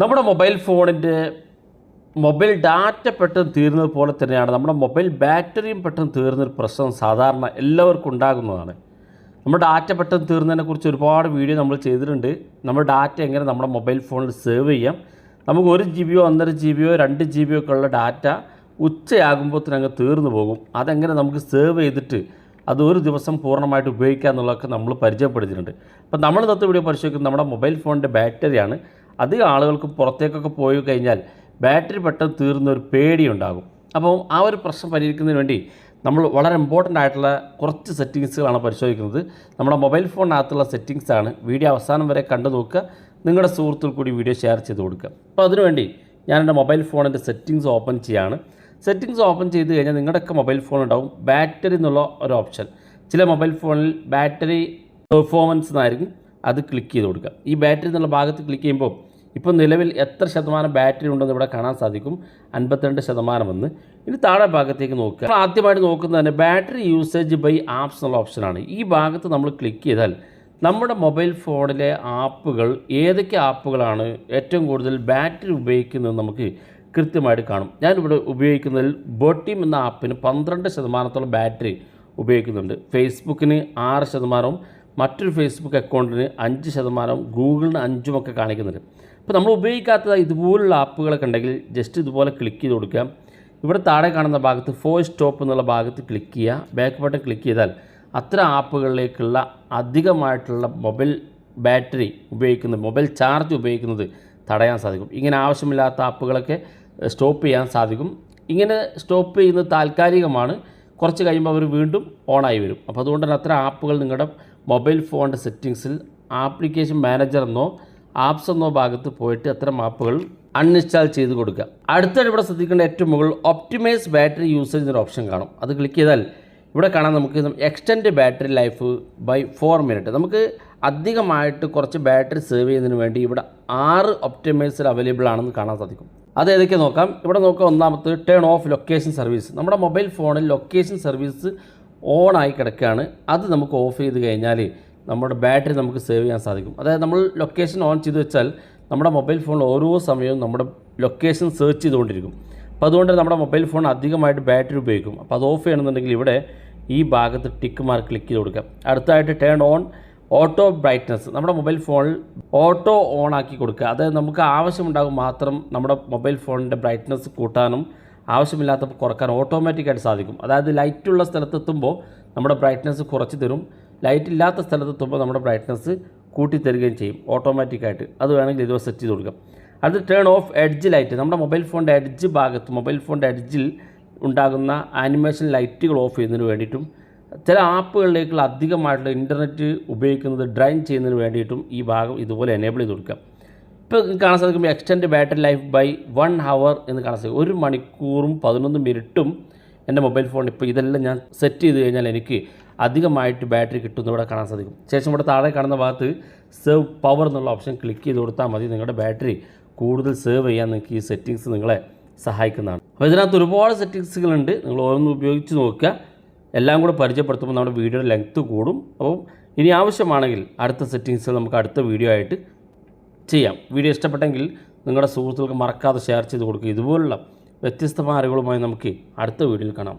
നമ്മുടെ മൊബൈൽ ഫോണിൻ്റെ mobile data പെട്ടെന്ന് തീരുന്നത് പോലെ തന്നെയാണ് നമ്മുടെ മൊബൈൽ ബാറ്ററിയും പെട്ടെന്ന് തീർന്നൊരു പ്രശ്നം സാധാരണ എല്ലാവർക്കും ഉണ്ടാകുന്നതാണ്. നമ്മുടെ ഡാറ്റ പെട്ടെന്ന് തീർന്നതിനെക്കുറിച്ച് ഒരുപാട് വീഡിയോ നമ്മൾ ചെയ്തിട്ടുണ്ട്. നമ്മുടെ ഡാറ്റ എങ്ങനെ നമ്മുടെ മൊബൈൽ ഫോണിൽ സേവ് ചെയ്യാം, നമുക്ക് 1 GB 1.5 GB 2 GB ഒക്കെ ഉള്ള ഡാറ്റ ഉച്ചയാകുമ്പോഴത്തേനങ്ങ് തീർന്നു പോകും. അതെങ്ങനെ നമുക്ക് സേവ് ചെയ്തിട്ട് അത് ഒരു ദിവസം പൂർണ്ണമായിട്ട് ഉപയോഗിക്കുക എന്നുള്ളതൊക്കെ നമ്മൾ പരിചയപ്പെടുത്തിയിട്ടുണ്ട്. അപ്പോൾ നമ്മൾ ഇന്നത്തെ വീഡിയോ പരിശോധിക്കുന്നത് നമ്മുടെ മൊബൈൽ ഫോണിൻ്റെ ബാറ്ററിയാണ്. അധികം ആളുകൾക്ക് പുറത്തേക്കൊക്കെ പോയി കഴിഞ്ഞാൽ ബാറ്ററി പെട്ടെന്ന് തീർന്ന ഒരു പേടിയുണ്ടാകും. അപ്പോൾ ആ ഒരു പ്രശ്നം പരിഹരിക്കുന്നതിന് വേണ്ടി നമ്മൾ വളരെ ഇമ്പോർട്ടൻ്റ് ആയിട്ടുള്ള കുറച്ച് സെറ്റിങ്സുകളാണ് പരിശോധിക്കുന്നത്. നമ്മുടെ മൊബൈൽ ഫോണിനകത്തുള്ള സെറ്റിങ്സാണ്. വീഡിയോ അവസാനം വരെ കണ്ടു നോക്കുക, നിങ്ങളുടെ സുഹൃത്തുക്കൾ കൂടി വീഡിയോ ഷെയർ ചെയ്ത് കൊടുക്കുക. അപ്പോൾ അതിനുവേണ്ടി ഞാൻ എൻ്റെ മൊബൈൽ ഫോണിൻ്റെ സെറ്റിങ്സ് ഓപ്പൺ ചെയ്യുകയാണ്. സെറ്റിങ്സ് ഓപ്പൺ ചെയ്ത് കഴിഞ്ഞാൽ നിങ്ങളുടെയൊക്കെ മൊബൈൽ ഫോൺ ഉണ്ടാവും ബാറ്ററി എന്നുള്ള ഒരു ഓപ്ഷൻ. ചില മൊബൈൽ ഫോണിൽ ബാറ്ററി പെർഫോമൻസ് എന്നായിരിക്കും, അത് ക്ലിക്ക് ചെയ്ത് കൊടുക്കുക. ഈ ബാറ്ററി എന്നുള്ള ഭാഗത്ത് ക്ലിക്ക് ചെയ്യുമ്പോൾ ഇപ്പോൾ നിലവിൽ എത്ര ശതമാനം ബാറ്ററി ഉണ്ടെന്ന് ഇവിടെ കാണാൻ സാധിക്കും, 52% എന്ന്. ഇനി താഴെ ഭാഗത്തേക്ക് നോക്കുക. നമ്മൾ ആദ്യമായിട്ട് നോക്കുന്നത് തന്നെ ബാറ്ററി യൂസേജ് ബൈ ആപ്സ് എന്നുള്ള ഓപ്ഷനാണ്. ഈ ഭാഗത്ത് നമ്മൾ ക്ലിക്ക് ചെയ്താൽ നമ്മുടെ മൊബൈൽ ഫോണിലെ ആപ്പുകൾ ഏതൊക്കെ ആപ്പുകളാണ് ഏറ്റവും കൂടുതൽ ബാറ്ററി ഉപയോഗിക്കുന്നത് നമുക്ക് കൃത്യമായിട്ട് കാണും. ഞാനിവിടെ ഉപയോഗിക്കുന്നതിൽ ബോട്ടിം എന്ന ആപ്പിന് 12% ബാറ്ററി ഉപയോഗിക്കുന്നുണ്ട്. ഫേസ്ബുക്കിന് 6%, മറ്റൊരു ഫേസ്ബുക്ക് അക്കൗണ്ടിന് 5%, ഗൂഗിളിന് 5% ഒക്കെ കാണിക്കുന്നുണ്ട്. അപ്പോൾ നമ്മൾ ഉപയോഗിക്കാത്ത ഇതുപോലുള്ള ആപ്പുകളൊക്കെ ഉണ്ടെങ്കിൽ ജസ്റ്റ് ഇതുപോലെ ക്ലിക്ക് ചെയ്ത് കൊടുക്കുക. ഇവിടെ താഴെ കാണുന്ന ഭാഗത്ത് ഫോഴ്സ് സ്റ്റോപ്പ് എന്നുള്ള ഭാഗത്ത് ക്ലിക്ക് ചെയ്യുക. ബാക്ക് ബട്ടൺ ക്ലിക്ക് ചെയ്താൽ അത്തരം ആപ്പുകളിലേക്കുള്ള അധികമായിട്ടുള്ള മൊബൈൽ ബാറ്ററി ഉപയോഗിക്കുന്നത്, മൊബൈൽ ചാർജ് ഉപയോഗിക്കുന്നത് തടയാൻ സാധിക്കും. ഇങ്ങനെ ആവശ്യമില്ലാത്ത ആപ്പുകളൊക്കെ സ്റ്റോപ്പ് ചെയ്യാൻ സാധിക്കും. ഇങ്ങനെ സ്റ്റോപ്പ് ചെയ്യുന്നത് താൽക്കാലികമാണ്, കുറച്ച് കഴിയുമ്പോൾ അവർ വീണ്ടും ഓണായി വരും. അപ്പോൾ അതുകൊണ്ട് തന്നെ അത്തരം ആപ്പുകൾ നിങ്ങളുടെ മൊബൈൽ ഫോണിൻ്റെ സെറ്റിങ്സിൽ ആപ്ലിക്കേഷൻ മാനേജർ എന്നോ ആപ്സ് എന്നോ ഭാഗത്ത് പോയിട്ട് അത്തരം ആപ്പുകൾ അൺഇൻസ്റ്റാൾ ചെയ്ത് കൊടുക്കുക. അടുത്തായിട്ട് ഇവിടെ ശ്രദ്ധിക്കേണ്ട ഏറ്റവും മുകളിൽ ഒപ്റ്റിമൈസ് ബാറ്ററി യൂസേജ് എന്നൊരു ഓപ്ഷൻ കാണും. അത് ക്ലിക്ക് ചെയ്താൽ ഇവിടെ കാണാൻ നമുക്ക് extend battery life by 4 minute. നമുക്ക് അധികമായിട്ട് കുറച്ച് ബാറ്ററി സേവ് ചെയ്യുന്നതിന് വേണ്ടി ഇവിടെ 6 ഒപ്റ്റിമൈസർ അവൈലബിൾ ആണെന്ന് കാണാൻ സാധിക്കും. അത് ഏതൊക്കെ നോക്കാം. ഇവിടെ നോക്കാം. ഒന്നാമത്തെ ടേൺ ഓഫ് ലൊക്കേഷൻ സർവീസ്. നമ്മുടെ മൊബൈൽ ഫോണിൽ ലൊക്കേഷൻ സർവീസ് ഓണായി കിടക്കുകയാണ്. അത് നമുക്ക് ഓഫ് ചെയ്ത് കഴിഞ്ഞാൽ നമ്മുടെ ബാറ്ററി നമുക്ക് സേവ് ചെയ്യാൻ സാധിക്കും. അതായത് നമ്മൾ ലൊക്കേഷൻ ഓൺ ചെയ്ത് വെച്ചാൽ നമ്മുടെ മൊബൈൽ ഫോണിൽ ഓരോ സമയവും നമ്മുടെ ലൊക്കേഷൻ സെർച്ച് ചെയ്തുകൊണ്ടിരിക്കും. അപ്പോൾ അതുകൊണ്ട് നമ്മുടെ മൊബൈൽ ഫോൺ അധികമായിട്ട് ബാറ്ററി ഉപയോഗിക്കും. അപ്പോൾ അത് ഓഫ് ചെയ്യണമെന്നുണ്ടെങ്കിൽ ഇവിടെ ഈ ഭാഗത്ത് ടിക്ക് മാർക്ക് ക്ലിക്ക് ചെയ്ത് കൊടുക്കാം. അടുത്തായിട്ട് ടേൺ ഓൺ ഓട്ടോ ബ്രൈറ്റ്നസ്. നമ്മുടെ മൊബൈൽ ഫോണിൽ ഓട്ടോ ഓൺ ആക്കി കൊടുക്കുക. അതായത് നമുക്ക് ആവശ്യമുണ്ടാകും മാത്രം നമ്മുടെ മൊബൈൽ ഫോണിൻ്റെ ബ്രൈറ്റ്നസ് കൂട്ടാനും ആവശ്യമില്ലാത്തപ്പോൾ കുറക്കാനും ഓട്ടോമാറ്റിക്കായിട്ട് സാധിക്കും. അതായത് ലൈറ്റുള്ള സ്ഥലത്തെത്തുമ്പോൾ നമ്മുടെ ബ്രൈറ്റ്നസ് കുറച്ച് തരും, ലൈറ്റ് ഇല്ലാത്ത സ്ഥലത്തെത്തുമ്പോൾ നമ്മുടെ ബ്രൈറ്റ്നസ് കൂട്ടി തരികയും ചെയ്യും ഓട്ടോമാറ്റിക്കായിട്ട്. അത് വേണമെങ്കിൽ ഇതുവരെ സെറ്റ് ചെയ്ത് കൊടുക്കാം. അത് ടേൺ ഓഫ് എഡ്ജ് ലൈറ്റ്. നമ്മുടെ മൊബൈൽ ഫോണിൻ്റെ എഡ്ജ് ഭാഗത്ത്, മൊബൈൽ ഫോണിൻ്റെ എഡ്ജിൽ ഉണ്ടാകുന്ന ആനിമേഷൻ ലൈറ്റുകൾ ഓഫ് ചെയ്യുന്നതിന് വേണ്ടിയിട്ടും ചില ആപ്പുകളിലേക്കുള്ള അധികമായിട്ടുള്ള ഇൻ്റർനെറ്റ് ഉപയോഗിക്കുന്നത് ഡ്രൈൻ ചെയ്യുന്നതിന് വേണ്ടിയിട്ടും ഈ ഭാഗം ഇതുപോലെ എനേബിൾ ചെയ്ത് കൊടുക്കാം. ഇപ്പോൾ കാണാൻ സാധിക്കുമ്പോൾ extend battery life by 1 hour എന്ന് കാണാൻ സാധിക്കും. 1 മണിക്കൂറും 11 മിനിറ്റും എൻ്റെ മൊബൈൽ ഫോൺ. ഇപ്പോൾ ഇതെല്ലാം ഞാൻ സെറ്റ് ചെയ്ത് കഴിഞ്ഞാൽ എനിക്ക് അധികമായിട്ട് ബാറ്ററി കിട്ടുമെന്ന് ഇവിടെ കാണാൻ സാധിക്കും. ശേഷം ഇവിടെ താഴെ കാണുന്ന ഭാഗത്ത് സേവ് പവർ എന്നുള്ള ഓപ്ഷൻ ക്ലിക്ക് ചെയ്ത് കൊടുത്താൽ മതി. നിങ്ങളുടെ ബാറ്ററി കൂടുതൽ സേവ് ചെയ്യാൻ നിങ്ങൾക്ക് ഈ സെറ്റിങ്സ് നിങ്ങളെ സഹായിക്കുന്നതാണ്. അപ്പോൾ ഇതിനകത്ത് ഒരുപാട് സെറ്റിങ്സുകളുണ്ട്. നിങ്ങൾ ഓരോന്നും ഉപയോഗിച്ച് നോക്കുക. എല്ലാം കൂടെ പരിചയപ്പെടുത്തുമ്പോൾ നമ്മുടെ വീഡിയോയുടെ ലെങ്ത്ത് കൂടും. അപ്പോൾ ഇനി ആവശ്യമാണെങ്കിൽ അടുത്ത സെറ്റിങ്സുകൾ നമുക്ക് അടുത്ത വീഡിയോ ആയിട്ട് ചെയ്യാം. വീഡിയോ ഇഷ്ടപ്പെട്ടെങ്കിൽ നിങ്ങളുടെ സുഹൃത്തുക്കൾക്ക് മറക്കാതെ ഷെയർ ചെയ്ത് കൊടുക്കുക. ഇതുപോലുള്ള വ്യത്യസ്തമായ അറിവുകളുമായി നമുക്ക് അടുത്ത വീഡിയോയിൽ കാണാം.